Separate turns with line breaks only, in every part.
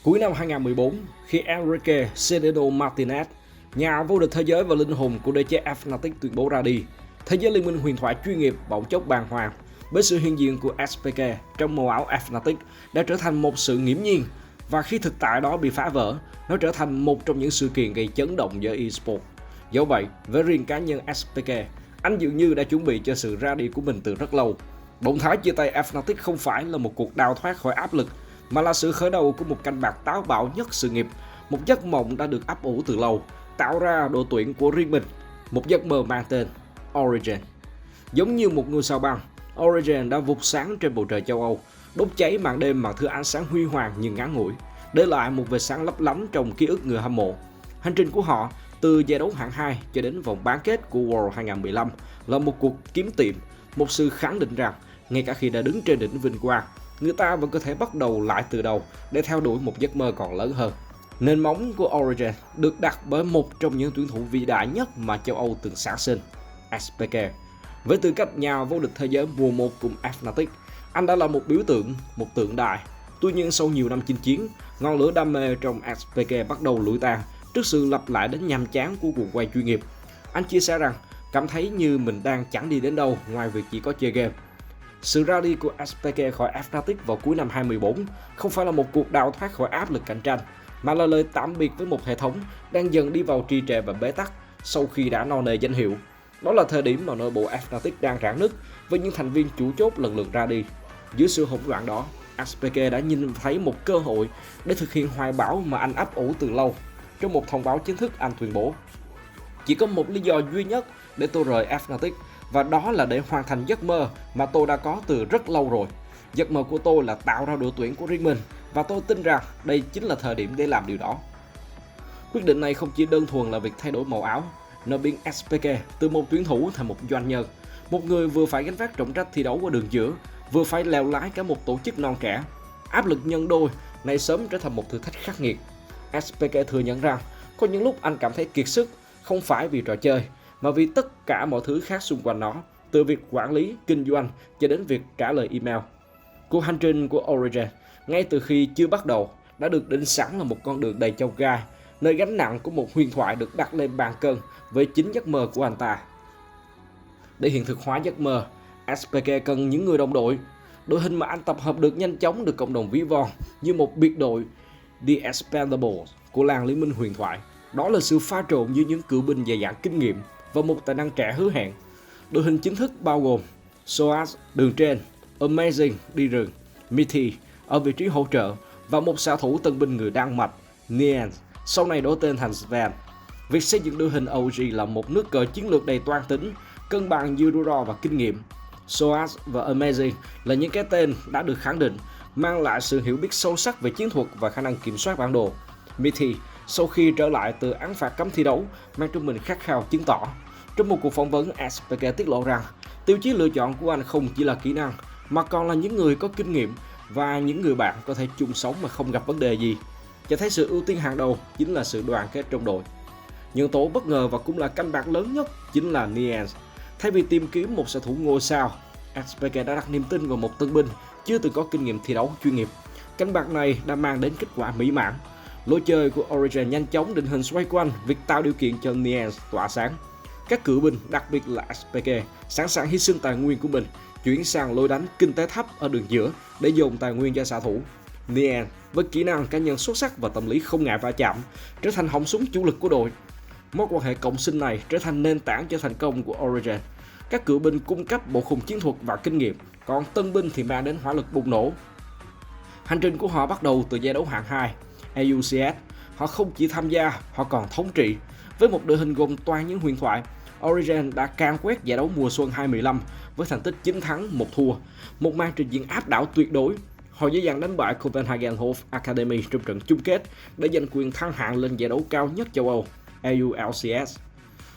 Cuối năm 2014, khi Enrique Cedeno Martinez, nhà vô địch thế giới và linh hồn của đế chế Fnatic tuyên bố ra đi, thế giới liên minh huyền thoại chuyên nghiệp bỗng chốc bàng hoàng với sự hiện diện của SPK trong màu áo Fnatic đã trở thành một sự nghiễm nhiên, và khi thực tại đó bị phá vỡ, nó trở thành một trong những sự kiện gây chấn động giới eSports. Dẫu vậy, với riêng cá nhân SPK, anh dường như đã chuẩn bị cho sự ra đi của mình từ rất lâu. Động thái chia tay Fnatic không phải là một cuộc đào thoát khỏi áp lực, mà là sự khởi đầu của một canh bạc táo bạo nhất sự nghiệp, một giấc mộng đã được ấp ủ từ lâu, tạo ra đội tuyển của riêng mình, một giấc mơ mang tên Origin. Giống như một ngôi sao băng, Origin đã vụt sáng trên bầu trời châu Âu, đốt cháy màn đêm bằng thứ ánh sáng huy hoàng nhưng ngắn ngủi, để lại một vệt sáng lấp lánh trong ký ức người hâm mộ. Hành trình của họ từ giải đấu hạng 2 cho đến vòng bán kết của World 2015 là một cuộc kiếm tìm, một sự khẳng định rằng ngay cả khi đã đứng trên đỉnh vinh quang, người ta vẫn có thể bắt đầu lại từ đầu để theo đuổi một giấc mơ còn lớn hơn. Nền móng của Origin được đặt bởi một trong những tuyển thủ vĩ đại nhất mà châu Âu từng sản sinh, SPK. Với tư cách nhà vô địch thế giới mùa 1 cùng Fnatic, anh đã là một biểu tượng, một tượng đài. Tuy nhiên sau nhiều năm chinh chiến, ngọn lửa đam mê trong SPK bắt đầu lụi tàn trước sự lặp lại đến nhàm chán của cuộc quay chuyên nghiệp. Anh chia sẻ rằng cảm thấy như mình đang chẳng đi đến đâu ngoài việc chỉ có chơi game. Sự ra đi của SPK khỏi Fnatic vào cuối năm 2014 không phải là một cuộc đào thoát khỏi áp lực cạnh tranh, mà là lời tạm biệt với một hệ thống đang dần đi vào trì trệ và bế tắc sau khi đã no nề danh hiệu. Đó là thời điểm mà nội bộ Fnatic đang rạn nứt với những thành viên chủ chốt lần lượt ra đi. Dưới sự hỗn loạn đó, SPK đã nhìn thấy một cơ hội để thực hiện hoài bão mà anh ấp ủ từ lâu. Trong một thông báo chính thức, anh tuyên bố: "Chỉ có một lý do duy nhất để tôi rời Fnatic, và đó là để hoàn thành giấc mơ mà tôi đã có từ rất lâu rồi. Giấc mơ của tôi là tạo ra đội tuyển của riêng mình, và tôi tin rằng đây chính là thời điểm để làm điều đó." Quyết định này không chỉ đơn thuần là việc thay đổi màu áo, nó biến SPK từ một tuyển thủ thành một doanh nhân, một người vừa phải gánh vác trọng trách thi đấu ở đường giữa, vừa phải lèo lái cả một tổ chức non trẻ. Áp lực nhân đôi này sớm trở thành một thử thách khắc nghiệt. SPK thừa nhận rằng có những lúc anh cảm thấy kiệt sức, không phải vì trò chơi, mà vì tất cả mọi thứ khác xung quanh nó, từ việc quản lý, kinh doanh cho đến việc trả lời email. Cuộc hành trình của Origin, ngay từ khi chưa bắt đầu, đã được định sẵn là một con đường đầy chông gai, nơi gánh nặng của một huyền thoại được đặt lên bàn cân với chính giấc mơ của anh ta. Để hiện thực hóa giấc mơ, SPK cần những người đồng đội. Đội hình mà anh tập hợp được nhanh chóng được cộng đồng ví von như một biệt đội The Expendables của làng liên minh huyền thoại. Đó là sự pha trộn giữa những cựu binh dày dặn kinh nghiệm và một tài năng trẻ hứa hẹn. Đội hình chính thức bao gồm Soaz đường trên, Amazing đi rừng, Mithy ở vị trí hỗ trợ, và một xạ thủ tân binh người Đan Mạch, Niens, sau này đổi tên thành Sven. Việc xây dựng đội hình OG là một nước cờ chiến lược đầy toan tính, cân bằng giữa rủi ro và kinh nghiệm. Soaz và Amazing là những cái tên đã được khẳng định, mang lại sự hiểu biết sâu sắc về chiến thuật và khả năng kiểm soát bản đồ. Mithy, sau khi trở lại từ án phạt cấm thi đấu, mang trong mình khát khao chứng tỏ. Trong một cuộc phỏng vấn, SPK tiết lộ rằng tiêu chí lựa chọn của anh không chỉ là kỹ năng, mà còn là những người có kinh nghiệm và những người bạn có thể chung sống mà không gặp vấn đề gì. Cho thấy sự ưu tiên hàng đầu chính là sự đoàn kết trong đội. Nhân tố bất ngờ và cũng là canh bạc lớn nhất chính là Niens. Thay vì tìm kiếm một xạ thủ ngôi sao, SPK đã đặt niềm tin vào một tân binh chưa từng có kinh nghiệm thi đấu chuyên nghiệp. Canh bạc này đã mang đến kết quả mỹ mãn. Lối chơi của Origin nhanh chóng định hình xoay quanh việc tạo điều kiện cho Niens tỏa sáng. Các cựu binh, đặc biệt là SPK, sẵn sàng hy sinh tài nguyên của mình, chuyển sang lối đánh kinh tế thấp ở đường giữa để dồn tài nguyên cho xạ thủ. Niens với kỹ năng cá nhân xuất sắc và tâm lý không ngại va chạm, trở thành họng súng chủ lực của đội. Mối quan hệ cộng sinh này trở thành nền tảng cho thành công của Origin. Các cựu binh cung cấp bộ khung chiến thuật và kinh nghiệm, còn tân binh thì mang đến hỏa lực bùng nổ. Hành trình của họ bắt đầu từ giải đấu hạng 2, AUCS. Họ không chỉ tham gia, họ còn thống trị. Với một đội hình gồm toàn những huyền thoại, Origin đã can quét giải đấu mùa xuân 2015 với thành tích 9 thắng 1 thua, một màn trình diễn áp đảo tuyệt đối. Họ dễ dàng đánh bại Copenhagen Hove Academy trong trận chung kết để giành quyền thăng hạng lên giải đấu cao nhất châu Âu, AULCS.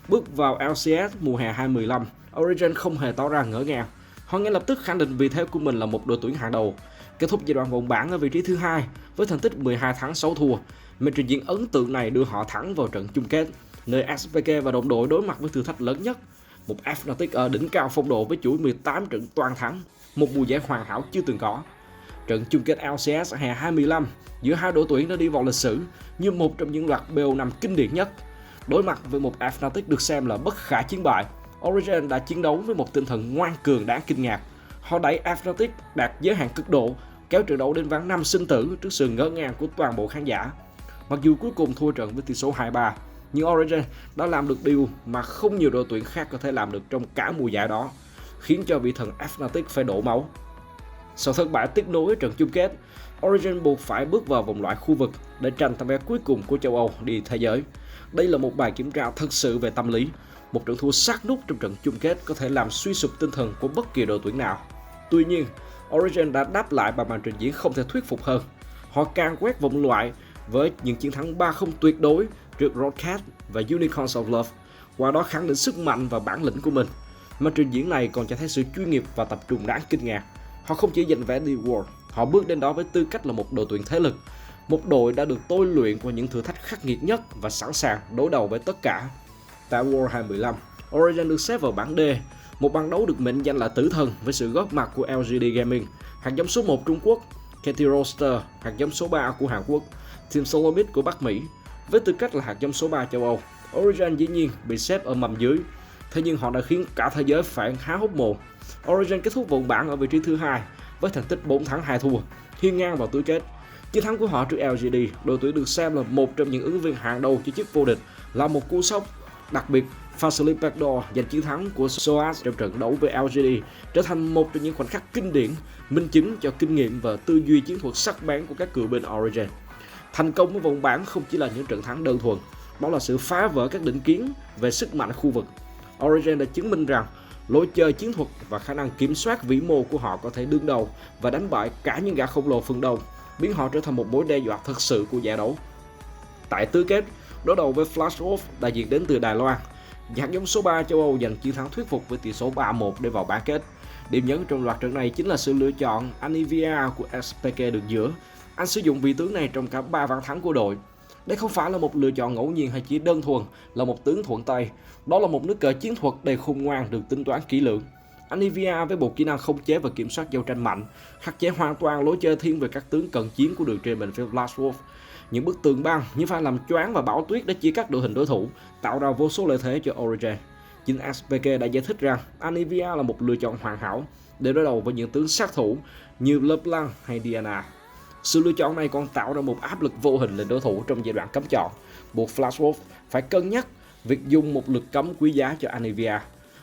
Bước vào LCS mùa hè 2015, Origin không hề tỏ ra ngỡ ngàng. Họ ngay lập tức khẳng định vị thế của mình là một đội tuyển hàng đầu. Kết thúc giai đoạn vòng bảng ở vị trí thứ 2 với thành tích 12 thắng 6 thua. Màn trình diễn ấn tượng này đưa họ thẳng vào trận chung kết, nơi SPK và đồng đội đối mặt với thử thách lớn nhất. Một Fnatic ở đỉnh cao phong độ với chuỗi 18 trận toàn thắng, một mùa giải hoàn hảo chưa từng có. Trận chung kết LCS hè 2015 giữa hai đội tuyển đã đi vào lịch sử như một trong những loạt BO5 kinh điển nhất. Đối mặt với một Fnatic được xem là bất khả chiến bại, Origen đã chiến đấu với một tinh thần ngoan cường đáng kinh ngạc. Họ đẩy Fnatic đạt giới hạn cực độ, kéo trận đấu đến ván 5 sinh tử trước sự ngỡ ngàng của toàn bộ khán giả. Mặc dù cuối cùng thua trận với tỷ số 2-3, nhưng Origen đã làm được điều mà không nhiều đội tuyển khác có thể làm được trong cả mùa giải đó, khiến cho vị thần Fnatic phải đổ máu. Sau thất bại tiếc nuối trận chung kết, Origen buộc phải bước vào vòng loại khu vực để tranh tấm vé cuối cùng của châu Âu đi thế giới. Đây là một bài kiểm tra thực sự về tâm lý. Một trận thua sát nút trong trận chung kết có thể làm suy sụp tinh thần của bất kỳ đội tuyển nào. Tuy nhiên, Origen đã đáp lại bằng màn trình diễn không thể thuyết phục hơn. Họ càng quét vòng loại với những chiến thắng 3-0 tuyệt đối trước Roadcat và Unicorns of Love, qua đó khẳng định sức mạnh và bản lĩnh của mình. Màn trình diễn này còn cho thấy sự chuyên nghiệp và tập trung đáng kinh ngạc. Họ không chỉ giành vé đi World, họ bước đến đó với tư cách là một đội tuyển thế lực, một đội đã được tôi luyện qua những thử thách khắc nghiệt nhất và sẵn sàng đối đầu với tất cả. Tại World 2015, Origen được xếp vào bảng D, một bảng đấu được mệnh danh là tử thần với sự góp mặt của LGD Gaming, hạt giống số 1 Trung Quốc, KT Roster, hạt giống số 3 của Hàn Quốc, Team Solomid của Bắc Mỹ. Với tư cách là hạt giống số 3 châu Âu, Origen dĩ nhiên bị xếp ở mầm dưới. Thế nhưng họ đã khiến cả thế giới phải há hốc mồm. Origen kết thúc vòng bảng ở vị trí thứ 2 với thành tích 4 thắng 2 thua, hiên ngang vào tứ kết. Chiến thắng của họ trước LGD, đội tuyển được xem là một trong những ứng viên hàng đầu cho chức vô địch, là một cú sốc. Đặc biệt, Facilip Backdoor giành chiến thắng của Soaz trong trận đấu với LGD trở thành một trong những khoảnh khắc kinh điển, minh chứng cho kinh nghiệm và tư duy chiến thuật sắc bén của các cựu binh Origen. Thành công của vòng bảng không chỉ là những trận thắng đơn thuần, đó là sự phá vỡ các định kiến về sức mạnh khu vực. Origen đã chứng minh rằng lối chơi chiến thuật và khả năng kiểm soát vĩ mô của họ có thể đương đầu và đánh bại cả những gã khổng lồ phương Đông, biến họ trở thành một mối đe dọa thực sự của giải đấu. Tại tứ kết, đối đầu với Flash Wolf đại diện đến từ Đài Loan, hạt giống số 3 châu Âu giành chiến thắng thuyết phục với tỷ số 3-1 để vào bán kết. Điểm nhấn trong loạt trận này chính là sự lựa chọn Anivia của SPK được giữa. Anh sử dụng vị tướng này trong cả 3 ván thắng của đội. Đây không phải là một lựa chọn ngẫu nhiên hay chỉ đơn thuần là một tướng thuận tay. Đó là một nước cờ chiến thuật đầy khôn ngoan được tính toán kỹ lưỡng. Anivia với bộ kỹ năng khống chế và kiểm soát giao tranh mạnh, khắc chế hoàn toàn lối chơi thiên về các tướng cận chiến của đường trên bên phía Flash Wolf. Những bức tường băng, những pha làm choáng và bão tuyết đã chia cắt đội hình đối thủ, tạo ra vô số lợi thế cho Origen. Chính SPK đã giải thích rằng Anivia là một lựa chọn hoàn hảo để đối đầu với những tướng sát thủ như LeBlanc hay Diana. Sự lựa chọn này còn tạo ra một áp lực vô hình lên đối thủ trong giai đoạn cấm chọn, buộc Flash Wolf phải cân nhắc việc dùng một lực cấm quý giá cho Anivia.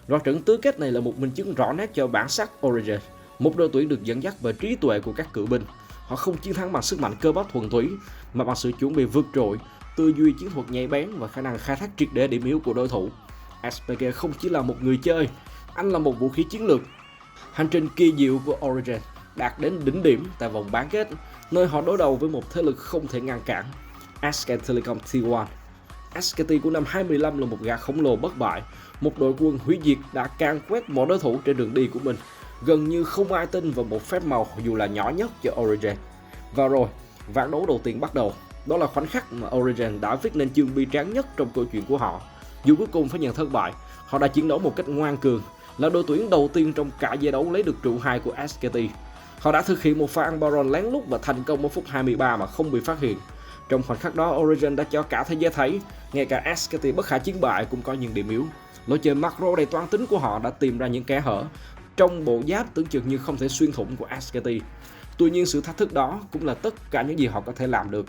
Loạt trận tứ kết này là một minh chứng rõ nét cho bản sắc Origen, một đội tuyển được dẫn dắt bởi trí tuệ của các cựu binh. Họ không chiến thắng bằng sức mạnh cơ bắp thuần túy, mà bằng sự chuẩn bị vượt trội, tư duy chiến thuật nhạy bén và khả năng khai thác triệt để điểm yếu của đối thủ. SPK không chỉ là một người chơi, anh là một vũ khí chiến lược. Hành trình kỳ diệu của Origen đạt đến đỉnh điểm tại vòng bán kết, nơi họ đối đầu với một thế lực không thể ngăn cản, SK Telecom T1. SKT của năm 2015 là một gã khổng lồ bất bại, một đội quân hủy diệt đã can quét mọi đối thủ trên đường đi của mình. Gần như không ai tin vào một phép màu dù là nhỏ nhất cho Origen. Và rồi, ván đấu đầu tiên bắt đầu. Đó là khoảnh khắc mà Origen đã viết nên chương bi tráng nhất trong câu chuyện của họ. Dù cuối cùng phải nhận thất bại, họ đã chiến đấu một cách ngoan cường, là đội tuyển đầu tiên trong cả giải đấu lấy được trụ 2 của SKT. Họ đã thực hiện một pha ăn Baron lén lút và thành công ở phút 23 mà không bị phát hiện. Trong khoảnh khắc đó, Origen đã cho cả thế giới thấy, ngay cả SKT bất khả chiến bại cũng có những điểm yếu. Lối chơi macro đầy toan tính của họ đã tìm ra những kẽ hở trong bộ giáp tưởng chừng như không thể xuyên thủng của SKT. Tuy nhiên, sự thách thức đó cũng là tất cả những gì họ có thể làm được.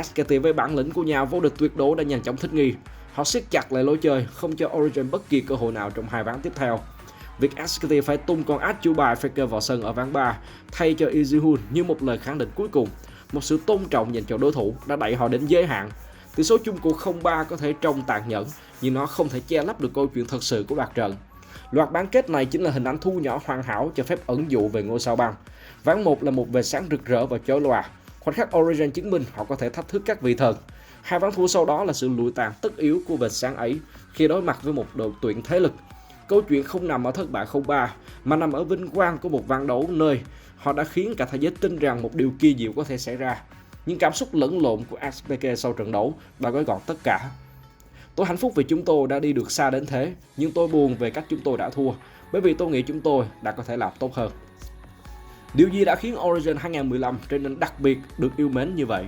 SKT với bản lĩnh của nhà vô địch tuyệt đối đã nhanh chóng thích nghi. Họ siết chặt lại lối chơi, không cho Origen bất kỳ cơ hội nào trong hai ván tiếp theo. Việc SKT phải tung con át chủ bài Faker vào sân ở ván 3 thay cho Easyhoon như một lời khẳng định cuối cùng, một sự tôn trọng dành cho đối thủ đã đẩy họ đến giới hạn. Tỷ số chung cuộc 0-3 có thể trông tàn nhẫn, nhưng nó không thể che lấp được câu chuyện thật sự của loạt trận. Loạt bán kết này chính là hình ảnh thu nhỏ hoàn hảo cho phép ẩn dụ về ngôi sao băng. Ván 1 là một vệt sáng rực rỡ và chói lòa. Khoảnh khắc Origen chứng minh họ có thể thách thức các vị thần. Hai ván thua sau đó là sự lụi tàn tất yếu của vệt sáng ấy khi đối mặt với một đội tuyển thế lực. Câu chuyện không nằm ở thất bại 0-3 mà nằm ở vinh quang của một ván đấu nơi họ đã khiến cả thế giới tin rằng một điều kỳ diệu có thể xảy ra. Những cảm xúc lẫn lộn của SPK sau trận đấu đã gói gọn tất cả. Tôi hạnh phúc vì chúng tôi đã đi được xa đến thế, nhưng tôi buồn về cách chúng tôi đã thua, bởi vì tôi nghĩ chúng tôi đã có thể làm tốt hơn. Điều gì đã khiến Origin 2015 trở nên đặc biệt, được yêu mến như vậy?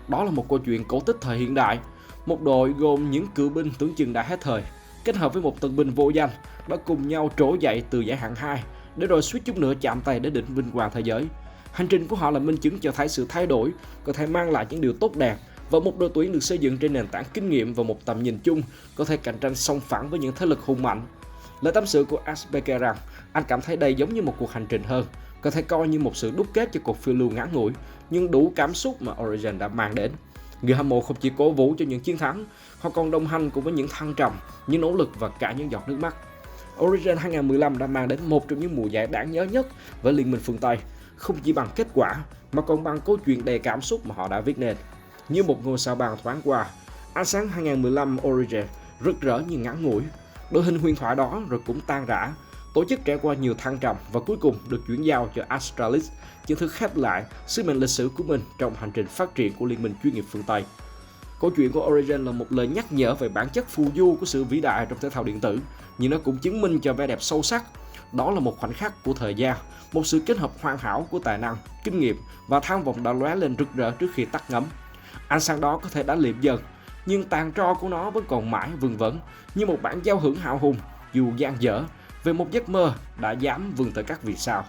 Đó là một câu chuyện cổ tích thời hiện đại. Một đội gồm những cựu binh tưởng chừng đã hết thời, kết hợp với một tân binh vô danh đã cùng nhau trỗi dậy từ giải hạng 2 để rồi suýt chút nữa chạm tay đến đỉnh vinh quang thế giới. Hành trình của họ là minh chứng cho thấy sự thay đổi có thể mang lại những điều tốt đẹp và một đội tuyển được xây dựng trên nền tảng kinh nghiệm và một tầm nhìn chung có thể cạnh tranh song phẳng với những thế lực hùng mạnh. Lời tâm sự của SBK rằng anh cảm thấy đây giống như một cuộc hành trình hơn, có thể coi như một sự đúc kết cho cuộc phiêu lưu ngắn ngủi nhưng đủ cảm xúc mà Origin đã mang đến. Người hâm mộ không chỉ cổ vũ cho những chiến thắng, họ còn đồng hành cùng với những thăng trầm, những nỗ lực và cả những giọt nước mắt. Origin 2015 đã mang đến một trong những mùa giải đáng nhớ nhất với Liên minh phương Tây, không chỉ bằng kết quả mà còn bằng câu chuyện đầy cảm xúc mà họ đã viết nên. Như một ngôi sao vàng thoáng qua, ánh sáng 2015 Origin rực rỡ nhưng ngắn ngủi. Đội hình huyền thoại đó rồi cũng tan rã. Tổ chức trải qua nhiều thăng trầm và cuối cùng được chuyển giao cho Astralis, chính thức khép lại sứ mệnh lịch sử của mình trong hành trình phát triển của Liên minh chuyên nghiệp phương Tây. Câu chuyện của Origin là một lời nhắc nhở về bản chất phù du của sự vĩ đại trong thể thao điện tử, nhưng nó cũng chứng minh cho vẻ đẹp sâu sắc. Đó là một khoảnh khắc của thời gian, một sự kết hợp hoàn hảo của tài năng, kinh nghiệm và tham vọng đã lóe lên rực rỡ trước khi tắt ngấm. Ánh sáng đó có thể đã liệm dần, nhưng tàn tro của nó vẫn còn mãi vương vấn như một bản giao hưởng hào hùng dù dang dở về một giấc mơ đã dám vươn tới các vì sao.